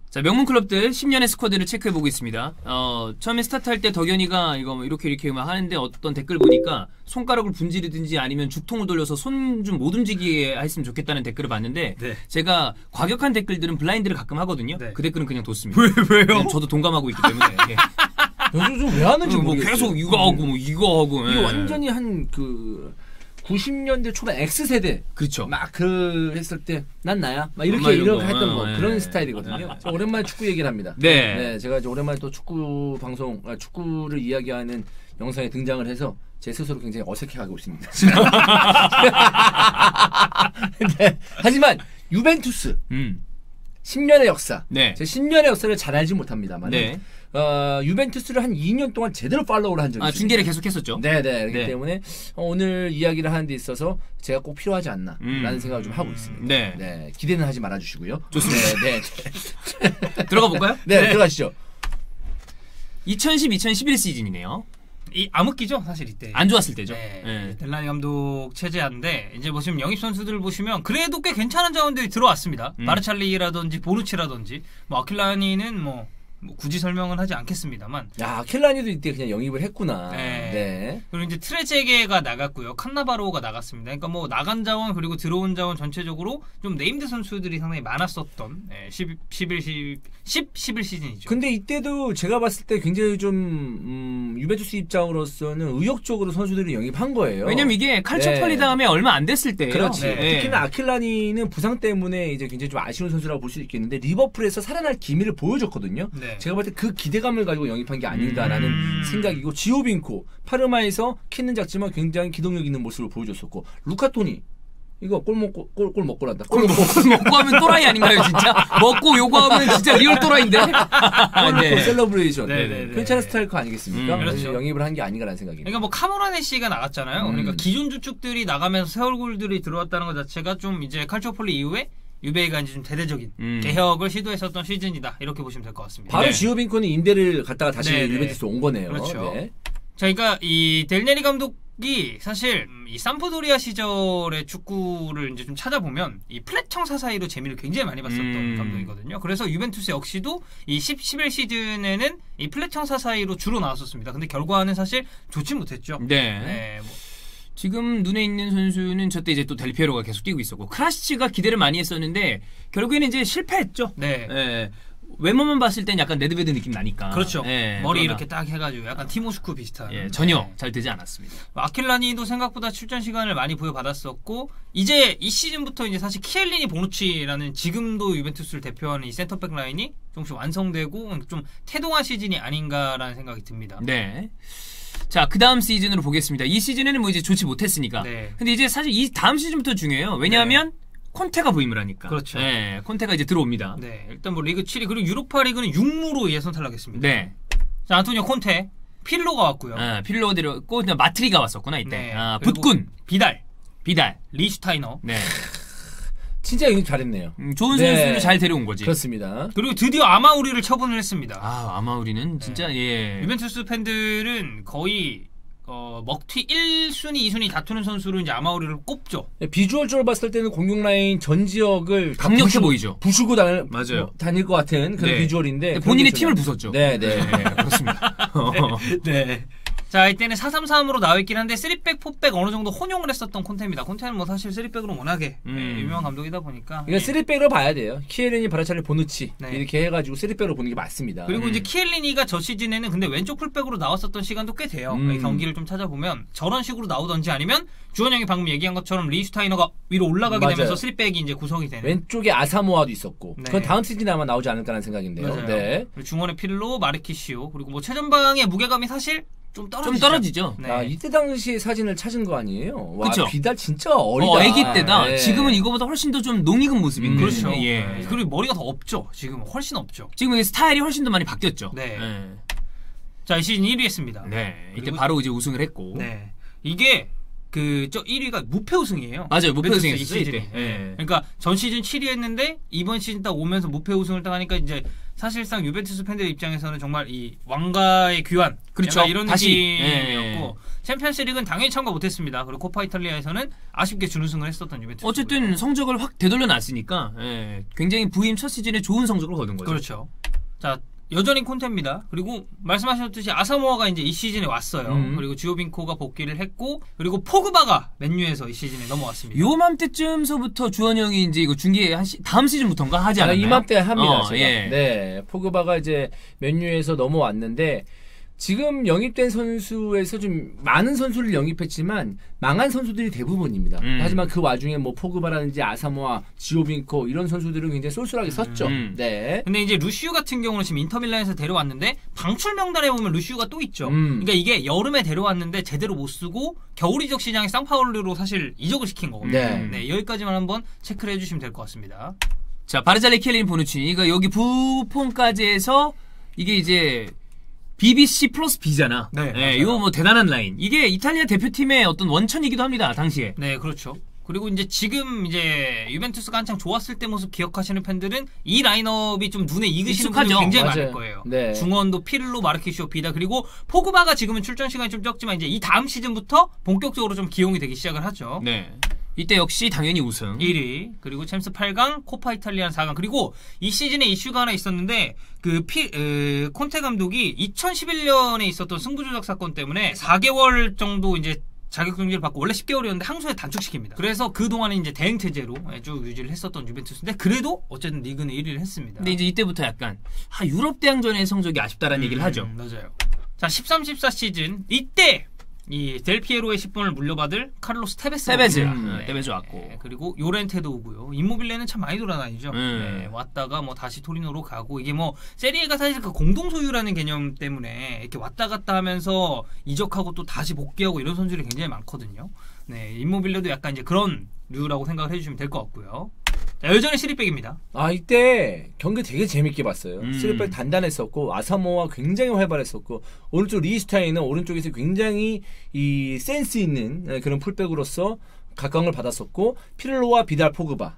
자, 명문 클럽들 10년의 스쿼드를 체크해보고 있습니다. 처음에 스타트할 때 덕현이가 이거 뭐 이렇게 막 하는데 어떤 댓글 보니까 손가락을 분지르든지 아니면 죽통을 돌려서 손 좀 못 움직이게 했으면 좋겠다는 댓글을 봤는데 네. 제가 과격한 댓글들은 블라인드를 가끔 하거든요. 네. 그 댓글은 그냥 뒀습니다. 왜요? 네, 저도 동감하고 있기 때문에. 예. 요즘 왜 하는지 뭐 모르겠어요. 계속 이거 하고 뭐 이거 하고. 이게 예. 완전히 한 그 90년대 초반 X세대 그렇죠. 막 그 했을 때 난 나야 막 뭐 이렇게 이런 거. 했던 뭐 예. 그런 스타일이거든요. 저 오랜만에 축구 얘기를 합니다. 네. 제가 이제 오랜만에 또 축구 방송 축구를 이야기하는 영상에 등장을 해서 제 스스로 굉장히 어색해하고 있습니다. 네. 하지만 유벤투스 10년의 역사. 네. 제 10년의 역사를 잘 알지 못합니다만 네. 유벤투스를 한 2년 동안 제대로 팔로우를 한 적이 있습니다. 중계를 계속했었죠. 네네. 그렇기 네. 때문에 오늘 이야기를 하는 데 있어서 제가 꼭 필요하지 않나 라는 생각을 좀 하고 있습니다. 네. 기대는 하지 말아주시고요. 좋습니다. 네. 들어가 볼까요? 네, 들어가시죠. 2010-2011 시즌이네요. 이 암흑기죠, 사실 이때. 안 좋았을 때죠. 네. 네. 델라니 감독 체제한데 이제 뭐 지금 영입 선수들 보시면 그래도 꽤 괜찮은 자원들이 들어왔습니다. 마르찰리라든지 보누치라든지 뭐 아킬라니는 뭐 굳이 설명은 하지 않겠습니다만. 야, 켈라니도 이때 그냥 영입을 했구나. 네. 네. 그리고 이제 트레제게가 나갔고요. 칸나바로가 나갔습니다. 그러니까 뭐 나간 자원 그리고 들어온 자원 전체적으로 좀 네임드 선수들이 상당히 많았었던 11 시즌이죠. 근데 이때도 제가 봤을 때 굉장히 좀 유벤투스 입장으로서는 의욕적으로 선수들을 영입한 거예요. 왜냐면 이게 칼초팔리 다음에 얼마 안 됐을 때예요. 그렇지. 네. 특히나 아킬라니는 부상 때문에 이제 굉장히 좀 아쉬운 선수라고 볼 수 있겠는데 리버풀에서 살아날 기미를 보여줬거든요. 네. 제가 볼 때 그 기대감을 가지고 영입한 게 아닌가라는 생각이고 지오빈코 파르마에서 키는 작지만 굉장히 기동력 있는 모습을 보여줬었고 루카토니 이거 골 먹고 난다. 골 먹고 하면 또라이 아닌가요, 진짜? 먹고 요거 하면 진짜 리얼 또라이인데. 골 먹고 셀러브레이션. 네. 괜찮은 스트라이커 아니겠습니까? 그렇죠. 영입을 한 게 아닌가라는 생각입니다. 그러니까 뭐 카모라네 씨가 나갔잖아요. 그러니까 기존 주축들이 나가면서 새 얼굴들이 들어왔다는 것 자체가 좀 이제 칼초폴리 이후에 유베이가 이제 좀 대대적인 개혁을 시도했었던 시즌이다. 이렇게 보시면 될 것 같습니다. 바로 네. 지오빈코는 임대를 갔다가 다시 네. 유벤투스 온 거네요. 그렇죠. 네. 자, 그러니까 이 델네리 감독이 사실 이 삼프도리아 시절의 축구를 이제 좀 찾아보면 이 플랫청사 사이로 재미를 굉장히 많이 봤었던 감독이거든요. 그래서 유벤투스 역시도 이 11 시즌에는 이 플랫청사 사이로 주로 나왔었습니다. 근데 결과는 사실 좋지 못했죠. 네. 뭐. 지금 눈에 있는 선수는 저때 이제 또 델피에로가 계속 뛰고 있었고 크라시치가 기대를 많이 했었는데 결국에는 이제 실패했죠. 네. 예. 외모만 봤을 땐 약간 네드베드 느낌 나니까. 그렇죠. 예, 머리 그러나, 이렇게 딱 해가지고 약간 티모슈크 비슷한. 예, 전혀 네. 잘 되지 않았습니다. 아킬라니도 생각보다 출전 시간을 많이 부여받았었고 이제 이 시즌부터 이제 사실 키엘리니 보누치라는 지금도 유벤투스를 대표하는 이 센터백 라인이 조금씩 완성되고 좀 태동한 시즌이 아닌가라는 생각이 듭니다. 네. 자, 그 다음 시즌으로 보겠습니다. 이 시즌에는 뭐 이제 좋지 못했으니까. 네. 근데 이제 사실 이 다음 시즌부터 중요해요. 왜냐하면 콘테가 부임을 하니까. 그렇죠. 네, 콘테가 이제 들어옵니다. 네, 일단 뭐 리그 7위 그리고 유로파 리그는 6무로 예선 탈락했습니다. 네. 자, 안토니오 콘테, 필로가 왔고요. 필로 데려고 마트리가 왔었구나 이때. 네. 그리고 붓군, 비달, 비달. 리슈타이너. 네. 진짜 영입 잘했네요. 좋은 네. 선수를 잘 데려온 거지. 그렇습니다. 그리고 드디어 아마우리를 처분을 했습니다. 아마우리는 진짜 예. 유벤투스 팬들은 거의 먹튀 1순위, 2순위 다투는 선수로 이제 아마우리를 꼽죠. 비주얼적으로 봤을 때는 공격 라인 전 지역을 다 강력해 보이죠. 부수고 맞아요. 다닐 것 같은 그런 네. 비주얼인데 본인의 그런 팀을 게 부쉈죠. 네. 그렇습니다. 네. 자, 이때는 4-3-3으로 나와있긴 한데 3백, 4백 어느 정도 혼용을 했었던 콘테입니다. 콘테는 뭐 사실 3백으로 워낙에 유명한 감독이다 보니까. 이건 3백으로 봐야 돼요. 키에르니, 바라찰리, 보누치 네. 이렇게 해가지고 3백으로 보는 게 맞습니다. 그리고 이제 키엘리니가 저 시즌에는 근데 왼쪽 풀백으로 나왔었던 시간도 꽤 돼요. 경기를 좀 찾아보면 저런 식으로 나오던지 아니면 주원 형이 방금 얘기한 것처럼 리슈타이너가 위로 올라가게 맞아요. 되면서 3백이 이제 구성이 되는. 왼쪽에 아사모아도 있었고 네. 그건 다음 시즌에 아마 나오지 않을까라는 생각인데요. 맞아요. 네. 그리고 중원의 필로, 마르키시오 그리고 뭐 최전방의 무게감이 사실 좀 떨어지죠. 네. 아, 이때 당시 사진을 찾은 거 아니에요? 와, 그쵸? 비달 진짜 어리다. 애기 때다. 네. 지금은 이거보다 훨씬 더 좀 농익은 모습인데. 그렇죠. 예. 네. 그리고 머리가 더 없죠. 지금 훨씬 없죠. 지금 스타일이 훨씬 더 많이 바뀌었죠. 네. 네. 자, 이 시즌 1위 했습니다. 네. 이때 그리고- 바로 이제 우승을 했고. 네. 이게 저 1위가 무패 우승이에요. 맞아요. 무패 유벤투스 우승했어요, 이 시즌이. 이때. 예. 그러니까 전 시즌 7위 했는데 이번 시즌 딱 오면서 무패 우승을 딱 하니까 이제 사실상 유벤투스 팬들 입장에서는 정말 이 왕가의 귀환, 그렇죠. 약간 이런 다시. 느낌이었고 챔피언스리그는 당연히 참가 못했습니다. 그리고 코파 이탈리아에서는 아쉽게 준우승을 했었던 유벤투스. 어쨌든 성적을 확 되돌려 놨으니까 굉장히 부임 첫 시즌에 좋은 성적을 거둔 거죠. 그렇죠. 자, 여전히 콘테입니다. 그리고 말씀하셨듯이 아사모아가 이제 이 시즌에 왔어요. 그리고 지오빈코가 복귀를 했고, 그리고 포그바가 맨유에서 이 시즌에 넘어왔습니다. 요맘때쯤서부터 주원이 형이 이제 이거 중계 다음 시즌부터인가 하지 않았나요? 이맘때 합니다. 제가. 예. 네, 포그바가 이제 맨유에서 넘어왔는데 지금 영입된 선수에서 좀 많은 선수를 영입했지만 망한 선수들이 대부분입니다. 하지만 그 와중에 뭐 포그바라든지 아사모아, 지오빈코 이런 선수들은 굉장히 쏠쏠하게 섰죠. 네. 근데 이제 루시우 같은 경우는 지금 인터밀란에서 데려왔는데 방출 명단에 보면 루시우가 또 있죠. 그러니까 이게 여름에 데려왔는데 제대로 못 쓰고 겨울 이적 시장에 상파울루로 사실 이적을 시킨 거거든요. 네, 여기까지만 한번 체크를 해주시면 될 것 같습니다. 자, 바르잘리 켈린 보누치니. 그러니까 여기 부폰까지 해서 이게 이제 BBC 플러스 B잖아. 네, 이거 뭐 대단한 라인. 이게 이탈리아 대표팀의 어떤 원천이기도 합니다. 당시에. 네, 그렇죠. 그리고 이제 지금 이제 유벤투스가 한창 좋았을 때 모습 기억하시는 팬들은 이 라인업이 좀 눈에 익으시는 분이 익숙하죠. 굉장히 맞아요. 많을 거예요. 네. 중원도 피를로, 마르키시오, 비다, 그리고 포그바가 지금은 출전 시간이 좀 적지만 이제 이 다음 시즌부터 본격적으로 좀 기용이 되기 시작을 하죠. 네. 이때 역시 당연히 우승. 1위, 그리고 챔스 8강, 코파 이탈리안 4강, 그리고 이 시즌에 이슈가 하나 있었는데 콘테 감독이 2011년에 있었던 승부조작 사건 때문에 4개월 정도 이제 자격정지를 받고 원래 10개월이었는데 항소에 단축시킵니다. 그래서 그동안은 이제 대행체제로 쭉 유지를 했었던 유벤투스인데 그래도 어쨌든 리그는 1위를 했습니다. 근데 이제 이때부터 약간 유럽 대항전의 성적이 아쉽다라는 얘기를 하죠. 맞아요. 자, 13-14 시즌 이때 이 델피에로의 10번을 물려받을 카를로스 테베스. 테베즈 왔고. 그리고 요렌테도 오고요. 임모빌레는 참 많이 돌아다니죠. 네, 왔다가 뭐 다시 토리노로 가고 이게 뭐 세리에가 사실 그 공동 소유라는 개념 때문에 이렇게 왔다 갔다 하면서 이적하고 또 다시 복귀하고 이런 선수들이 굉장히 많거든요. 네, 임모빌레도 약간 이제 그런 류라고 생각을 해주시면 될 것 같고요. 자, 여전히 3백입니다. 이때 경기 되게 재밌게 봤어요. 3백 단단했었고 아사모아 굉장히 활발했었고 오른쪽 리히슈타인은 오른쪽에서 굉장히 이 센스 있는 그런 풀백으로서 각광을 받았었고 피를로와 비달, 포그바.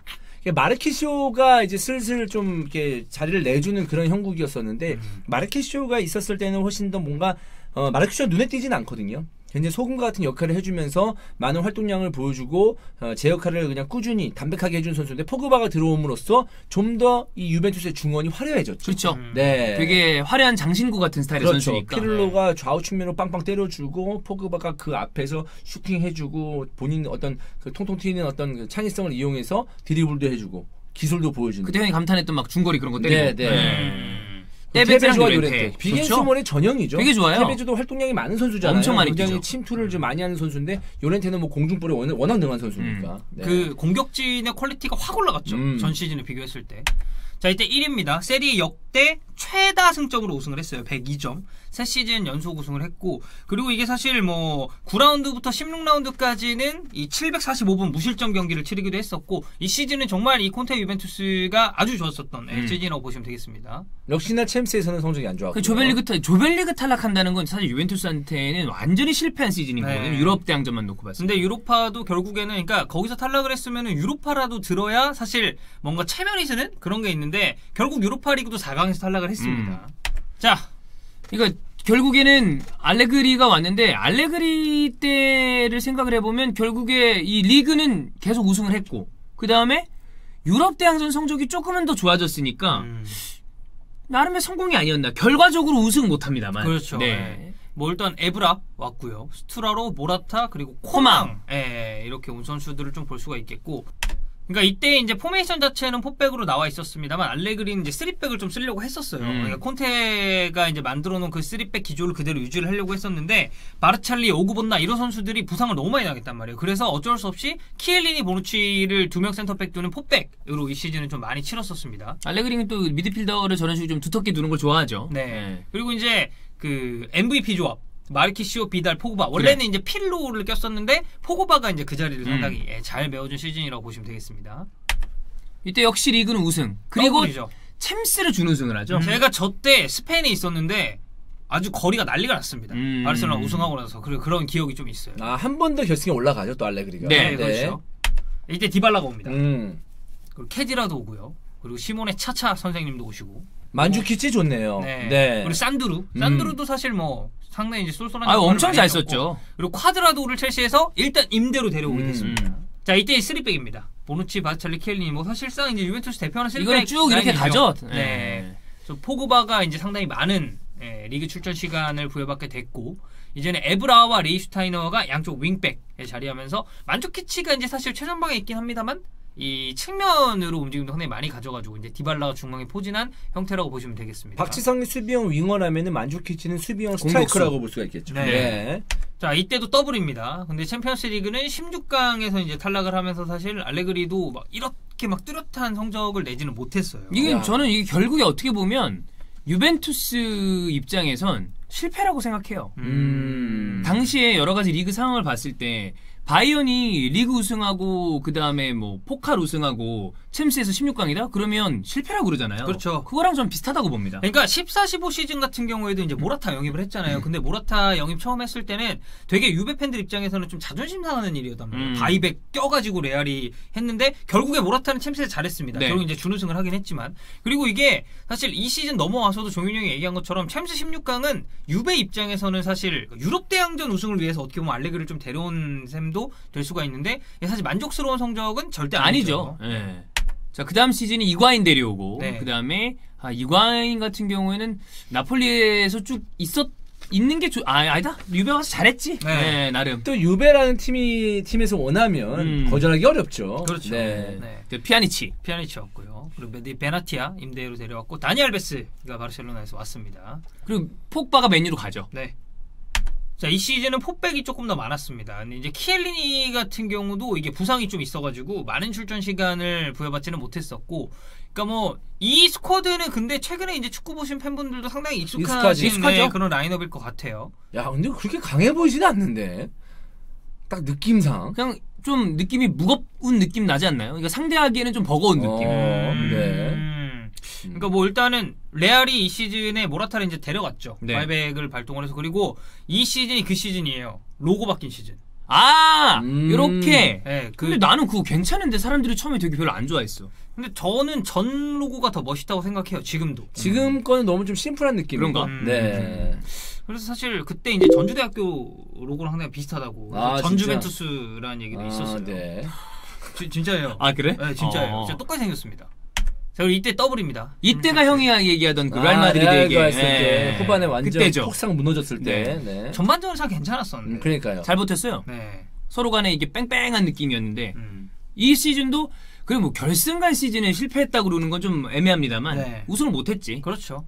마르키시오가 이제 슬슬 좀 이렇게 자리를 내주는 그런 형국이었었는데 마르키시오가 있었을 때는 훨씬 더 뭔가 마르키시오가 눈에 띄진 않거든요. 굉장히 소금과 같은 역할을 해주면서 많은 활동량을 보여주고 제 역할을 그냥 꾸준히 담백하게 해준 선수인데 포그바가 들어옴으로써 좀 더 이 유벤투스의 중원이 화려해졌죠. 그렇죠. 네. 되게 화려한 장신구 같은 스타일의 그렇죠. 선수니까. 피를로가 좌우 측면으로 빵빵 때려주고 포그바가 그 앞에서 슈팅해주고 본인 어떤 그 통통 튀는 어떤 그 창의성을 이용해서 드리블도 해주고 기술도 보여주는. 그때 형이 감탄했던 막 중거리 그런 거 때리고. 네. 테베즈랑 테베즈와 요렌테. 요렌테. 비겐스몬의 전형이죠. 되게 좋아요. 테베즈도 활동량이 많은 선수잖아요. 엄청 많이 굉장히 뛰죠. 침투를 좀 많이 하는 선수인데 요렌테는 뭐 공중볼에 워낙 능한 선수니까. 네. 그 공격진의 퀄리티가 확 올라갔죠. 전 시즌에 비교했을 때. 자, 이때 1위입니다. 세리에 역대 최다 승점으로 우승을 했어요. 102점. 세 시즌 연속 우승을 했고, 그리고 이게 사실 뭐 9라운드부터 16라운드까지는 이 745분 무실점 경기를 치르기도 했었고, 이 시즌은 정말 이 콘테 유벤투스가 아주 좋았었던 시즌이라고 보시면 되겠습니다. 역시나 챔스에서는 성적이 안 좋았고. 그 조별리그 탈락한다는 건 사실 유벤투스한테는 완전히 실패한 시즌인 거거든요. 유럽 대항전만 놓고 봤을 때. 근데 유로파도 결국에는 그러니까 거기서 탈락을 했으면은 유로파라도 들어야 사실 뭔가 체면이 쓰는 그런 게 있는데 결국 유로파 리그도 4강에서 탈락을 했습니다. 자, 그러니까 결국에는 알레그리가 왔는데 알레그리 때를 생각을 해보면 결국에 이 리그는 계속 우승을 했고 그 다음에 유럽 대항전 성적이 조금은 더 좋아졌으니까 나름의 성공이 아니었나. 결과적으로 우승 못합니다만. 그렇죠. 네. 뭐 일단 에브라 왔고요. 스투라로, 모라타, 그리고 코망. 이렇게 온 선수들을 좀 볼 수가 있겠고. 그러니까 이때 이제 포메이션 자체는 4백으로 나와 있었습니다만 알레그리는 이제 3백을 좀 쓰려고 했었어요. 그러니까 콘테가 이제 만들어놓은 그 3백 기조를 그대로 유지를 하려고 했었는데 바르찰리, 오구본나 이런 선수들이 부상을 너무 많이 당했단 말이에요. 그래서 어쩔 수 없이 키엘리니, 보누치를 2명 센터백 두는 4백으로 이 시즌은 좀 많이 치렀었습니다. 알레그리는 또 미드필더를 저런 식으로 좀 두텁게 두는 걸 좋아하죠. 네. 그리고 이제 그 MVP 조합. 마르키시오, 비달, 포그바. 원래는 이제 필로를 꼈었는데 포그바가 이제 그 자리를 상당히 잘 메워준 시즌이라고 보시면 되겠습니다. 이때 역시 리그는 우승. 그리고 더블이죠. 챔스를 준우승을 하죠. 제가 저 때 스페인에 있었는데 아주 거리가 난리가 났습니다. 바르셀로나 우승하고 나서 그런 기억이 좀 있어요. 아, 한 번 더 결승에 올라가죠, 또 알레그리가. 네, 그렇죠. 이때 디발라가 옵니다. 음. 그리고 케디라도 오고요. 그리고 시모네 차차 선생님도 오시고. 만주키치 좋네요. 네. 그리고 산드루도 사실 뭐 상당히 이제 쏠쏠한. 엄청 많이 잘 했었고. 썼죠. 그리고 콰드라도를 첼시에서 일단 임대로 데려오게 됐습니다. 자, 이때 3백입니다. 보누치, 바스찰리, 키엘리니. 뭐 사실상 이제 유벤투스 대표하는 3백. 이거는 쭉 이렇게 가죠. 네. 포그바가 이제 상당히 많은 리그 출전 시간을 부여받게 됐고, 이제는 에브라와 레이슈타이너가 양쪽 윙백에 자리하면서 만주키치가 이제 사실 최전방에 있긴 합니다만 이 측면으로 움직임도 상당히 많이 가져가지고 이제 디발라가 중앙에 포진한 형태라고 보시면 되겠습니다. 박지성이 수비형 윙어라면은 만주키치는 수비형 스트라이커라고 볼 수가 있겠죠. 네. 자, 이때도 더블입니다. 근데 챔피언스 리그는 16강에서 이제 탈락을 하면서 사실 알레그리도 막 이렇게 막 뚜렷한 성적을 내지는 못했어요. 저는 이게 결국에 어떻게 보면 유벤투스 입장에선 실패라고 생각해요. 당시에 여러 가지 리그 상황을 봤을 때 바이언이 리그 우승하고 그 다음에 뭐 포칼 우승하고 챔스에서 16강이다? 그러면 실패라고 그러잖아요. 그렇죠. 그거랑 좀 비슷하다고 봅니다. 그러니까 14-15 시즌 같은 경우에도 이제 모라타 영입을 했잖아요. 근데 모라타 영입 처음 했을 때는 되게 유베 팬들 입장에서는 좀 자존심 상하는 일이었단 말이에요. 바이백 껴가지고 레알이 했는데 결국에 모라타는 챔스에서 잘했습니다. 네. 결국 이제 준우승을 하긴 했지만, 그리고 이게 사실 이 시즌 넘어와서도 종윤이 형이 얘기한 것처럼 챔스 16강은 유베 입장에서는 사실 유럽 대항전 우승을 위해서 어떻게 보면 알레그리를 좀 데려온 셈도 될 수가 있는데 사실 만족스러운 성적은 절대 아니죠. 네. 자, 그 다음 시즌이 이과인 데려오고, 네. 그 다음에, 이과인 같은 경우에는 나폴리에서 쭉 있는 게 아니다? 유베 와서 잘했지? 네, 나름. 또 유베라는 팀에서 원하면 거절하기 어렵죠. 그렇죠. 네. 피아니치였고요. 그리고 베나티아 임대로 데려왔고, 다니 알베스가 바르셀로나에서 왔습니다. 그리고 폭바가 맨유로 가죠. 네. 자, 이 시즌은 폭백이 조금 더 많았습니다. 근데 이제 키엘리니 같은 경우도 이게 부상이 좀 있어가지고 많은 출전 시간을 부여받지는 못했었고, 그러니까 뭐 이 스쿼드는 근데 최근에 이제 축구 보신 팬분들도 상당히 익숙하신 그런 라인업일 것 같아요. 야, 근데 그렇게 강해 보이지는 않는데. 딱 느낌상. 그냥 좀 느낌이 무거운 느낌 나지 않나요? 그러니까 상대하기에는 좀 버거운 느낌. 네. 그러니까 뭐 일단은 레알이 이 시즌에 모라타를 이제 데려갔죠. 네. 바이백을 발동을 해서. 그리고 이 시즌이 그 시즌이에요. 로고 바뀐 시즌. 요렇게. 네, 근데 나는 그거 괜찮은데 사람들이 처음에 되게 별로 안 좋아했어. 근데 저는 전 로고가 더 멋있다고 생각해요. 지금도. 지금 거는 너무 좀 심플한 느낌인가? 그런가? 네. 그래서 사실 그때 이제 전주대학교 로고랑 상당히 비슷하다고. 전주벤투스라는 얘기도 있었어요. 네. 진짜예요. 그래? 네, 진짜예요. 진짜 똑같이 생겼습니다. 자, 그리고 이때 더블입니다. 이때가 형이 얘기하던 그 레알 마드리드에게 했을 때 후반에 완전 그때죠. 폭삭 무너졌을 때. 네. 전반전은 잘 괜찮았었는데. 그러니까요. 잘 버텼어요. 네. 서로 간에 이게 뺑뺑한 느낌이었는데 이 시즌도 그리고 뭐 결승 간 시즌에 실패했다고 그러는 건 좀 애매합니다만 우승을 못했지. 그렇죠.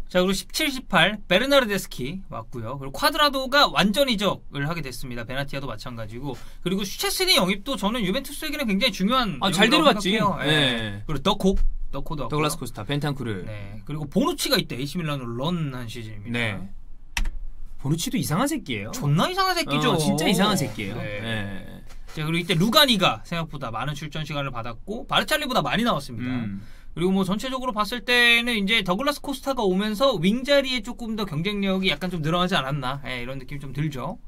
자, 그리고 17, 18 베르나르데스키 왔고요. 그리고 콰드라도가 완전 이적을 하게 됐습니다. 베나티아도 마찬가지고. 그리고 슈체스니 영입도 저는 유벤투스에게는 굉장히 중요한 잘 데려왔지. 네. 그리고 더코도 왔고요. 더글라스 코스타, 벤탄쿠르. 네. 그리고 보누치가 이때 AC 밀란으로 런한 시즌입니다. 네. 보누치도 이상한 새끼예요. 존나 이상한 새끼죠. 진짜 이상한 새끼예요. 네. 자, 그리고 이때 루가니가 생각보다 많은 출전 시간을 받았고 바르찰리보다 많이 나왔습니다. 그리고 뭐 전체적으로 봤을 때는 이제 더글라스 코스타가 오면서 윙 자리에 조금 더 경쟁력이 약간 좀 늘어나지 않았나, 이런 느낌이 좀 들죠.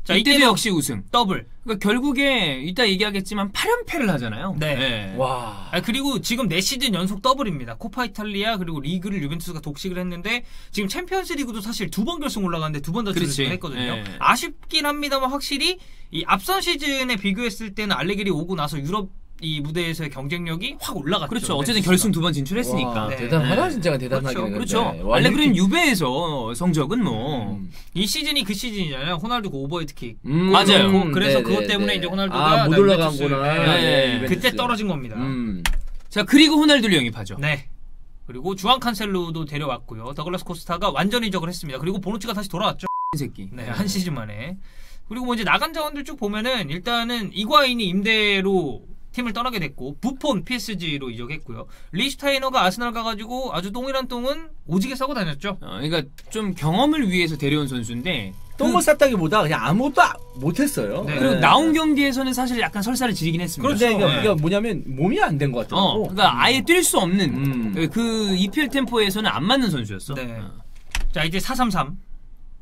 자, 이때도 역시 우승. 더블. 그러니까 결국에 이따 얘기하겠지만 8연패를 하잖아요. 네. 와. 그리고 지금 4시즌 연속 더블입니다. 코파 이탈리아 그리고 리그를 유벤투스가 독식을 했는데 지금 챔피언스 리그도 사실 2번 결승 올라갔는데 2번 다 출전을 했거든요. 네. 아쉽긴 합니다만 확실히 이 앞선 시즌에 비교했을 때는 알레그리 오고 나서 유럽 이 무대에서의 경쟁력이 확 올라갔죠. 그렇죠. 어쨌든 결승 2번 진출했으니까. 와, 대단하다. 진짜 대단하긴. 그렇죠. 알레그리는 유베에서 성적은 뭐 이 시즌이 그 시즌이잖아요. 호날두가 오버헤드킥. 맞아요. 그래서 그것 때문에 이제 호날두가 못 올라간구나. 그때 떨어진 겁니다. 자, 그리고 호날두를 영입하죠. 네. 그리고 주안 칸셀로도 데려왔고요. 더글라스 코스타가 완전 이적을 했습니다. 그리고 보누치가 다시 돌아왔죠. 새끼. 네, 한 시즌 만에. 그리고 뭐 이제 나간 자원들 쭉 보면은 일단은 이과인이 임대로 팀을 떠나게 됐고, 부폰 PSG로 이적했고요. 리슈타이너가 아스날 가가지고 아주 똥이란 똥은 오지게 싸고 다녔죠. 그러니까 좀 경험을 위해서 데려온 선수인데 똥을 쌌다기보다 그냥 아무것도 못했어요. 네. 그리고 나온 경기에서는 사실 약간 설사를 지르긴 했습니다. 그렇죠. 그러니까 뭐냐면 몸이 안 된 것 같더라고. 그러니까 아예 뛸 수 없는 그 EPL 템포에서는 안 맞는 선수였어. 네. 자, 이제 433.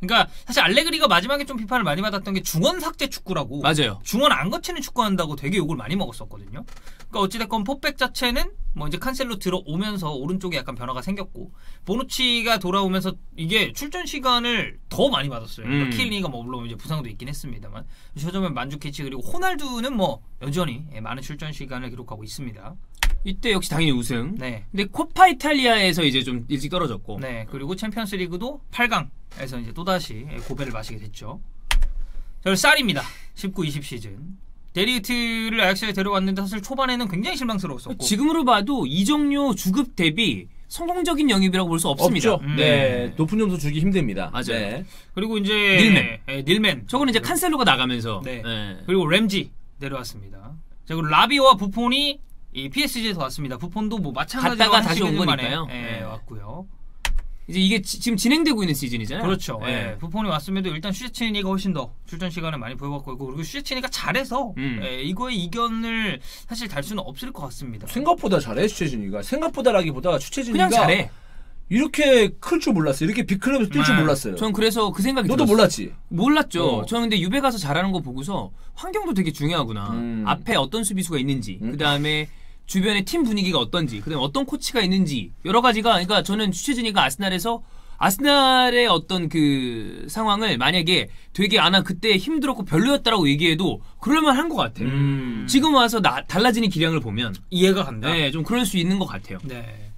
그러니까 사실 알레그리가 마지막에 좀 비판을 많이 받았던 게 중원 삭제 축구라고. 맞아요. 중원 안 거치는 축구한다고 되게 욕을 많이 먹었었거든요. 그러니까 어찌됐건 포백 자체는 뭐 이제 칸셀로 들어오면서 오른쪽에 약간 변화가 생겼고 보누치가 돌아오면서 이게 출전 시간을 더 많이 받았어요. 그러니까 킬리가 뭐 물론 이제 부상도 있긴 했습니다만 저점은 만주키치 그리고 호날두는 뭐 여전히 많은 출전 시간을 기록하고 있습니다. 이때 역시 당연히 우승. 네. 근데 코파 이탈리아에서 이제 좀 일찍 떨어졌고. 네. 그리고 챔피언스리그도 8강에서 이제 또다시 고배를 마시게 됐죠. 자, 쌀입니다. 19-20 시즌. 데리우트를 아약스에 데려왔는데 사실 초반에는 굉장히 실망스러웠었고. 지금으로 봐도 이정료 주급 대비 성공적인 영입이라고 볼 수 없습니다. 없죠. 네. 높은 점수 주기 힘듭니다. 맞아요. 네. 그리고 이제 닐맨. 네, 닐맨. 저거는 이제 칸셀로가 나가면서. 네. 네. 그리고 램지 내려왔습니다. 자, 그리고 라비오와 부폰이 이 PSG에서 왔습니다. 부폰도 뭐 마찬가지로 갔다가 한 다시 온 시즌 만에, 거니까요. 예, 네. 왔고요. 이제 이게 지금 진행되고 있는 시즌이잖아요. 그렇죠. 네. 예. 부폰이 왔음에도 일단 슈제치니가 훨씬 더 출전 시간을 많이 보여받고 있고 그리고 슈제치니가 잘해서 예, 이거의 이견을 사실 달 수는 없을 것 같습니다. 생각보다 잘해 추채진이가. 생각보다라기보다 추채진이가 그냥 잘해. 이렇게 클 줄 몰랐어요. 이렇게 빅클럽에서 뛸 줄 몰랐어요. 전 그래서 그 생각이 너도 들었어요. 몰랐지? 몰랐죠. 저는 근데 유배 가서 잘하는 거 보고서 환경도 되게 중요하구나. 앞에 어떤 수비수가 있는지, 그 다음에 주변의 팀 분위기가 어떤지, 그 다음에 어떤 코치가 있는지 여러 가지가. 그러니까 저는 추채진이가 아스날의 어떤 그 상황을 만약에 되게 나 그때 힘들었고 별로였다라고 얘기해도 그럴만 한 것 같아요. 지금 와서 달라지는 기량을 보면 이해가 간다. 네, 좀 그럴 수 있는 것 같아요. 네.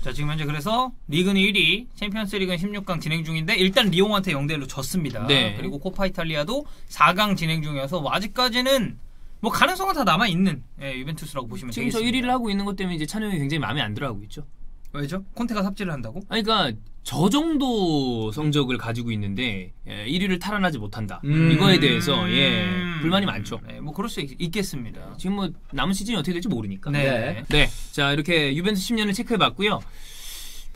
자, 지금 현재 그래서 리그는 1위, 챔피언스 리그는 16강 진행 중인데 일단 리옹한테 0대1로 졌습니다. 네. 그리고 코파 이탈리아도 4강 진행 중이어서 뭐 아직까지는 뭐 가능성은 다 남아 있는 유벤투스라고 보시면 지금 저 되겠습니다. 1위를 하고 있는 것 때문에 이제 찬우 형이 굉장히 마음에 안 들어하고 있죠. 왜죠? 콘테가 삽질을 한다고? 아니, 그러니까 저 정도 성적을 가지고 있는데 1위를 탈환하지 못한다. 이거에 대해서 불만이 많죠. 네, 뭐 그럴 수 있겠습니다. 지금 뭐 남은 시즌이 어떻게 될지 모르니까. 네. 네. 자, 이렇게 유벤투스 10년을 체크해봤고요.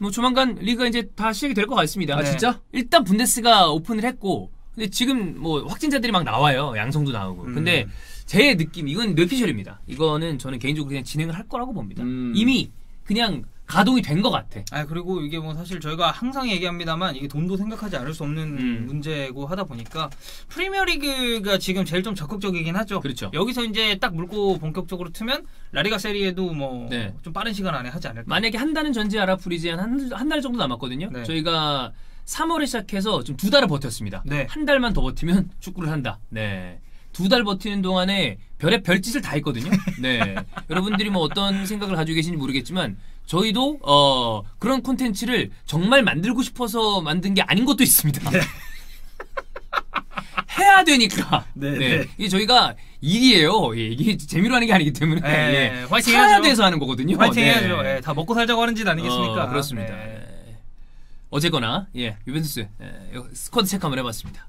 뭐 조만간 리그가 이제 다 시작이 될 것 같습니다. 아, 진짜? 일단 분데스가 오픈을 했고, 근데 지금 뭐 확진자들이 막 나와요. 양성도 나오고. 근데 제 느낌, 이건 뇌피셜입니다. 이거는 저는 개인적으로 그냥 진행을 할 거라고 봅니다. 이미 그냥 가동이 된 것 같아. 아, 그리고 이게 뭐 사실 저희가 항상 얘기합니다만 이게 돈도 생각하지 않을 수 없는 문제고 하다 보니까 프리미어리그가 지금 제일 좀 적극적이긴 하죠. 그렇죠. 여기서 이제 딱 물고 본격적으로 트면 라리가 세리에도 뭐 좀 빠른 시간 안에 하지 않을까. 만약에 한다는 전제 아라 프리즈 한 달 정도 남았거든요. 네. 저희가 3월에 시작해서 지금 2달을 버텼습니다. 네. 한 달만 더 버티면 축구를 한다. 네. 2달 버티는 동안에 별의 별짓을 다 했거든요. 네. 여러분들이 뭐 어떤 생각을 가지고 계신지 모르겠지만 저희도 그런 콘텐츠를 정말 만들고 싶어서 만든 게 아닌 것도 있습니다. 네. 해야 되니까. 네, 네. 네. 이게 저희가 일이에요. 이게 재미로 하는 게 아니기 때문에 네, 화이팅 해야 해야죠. 돼서 하는 거거든요. 파이팅 네. 해야죠. 예, 다 먹고 살자고 하는 짓 아니겠습니까? 그렇습니다. 네. 어쨌거나 유벤투스 스쿼드 체크 한번 해봤습니다.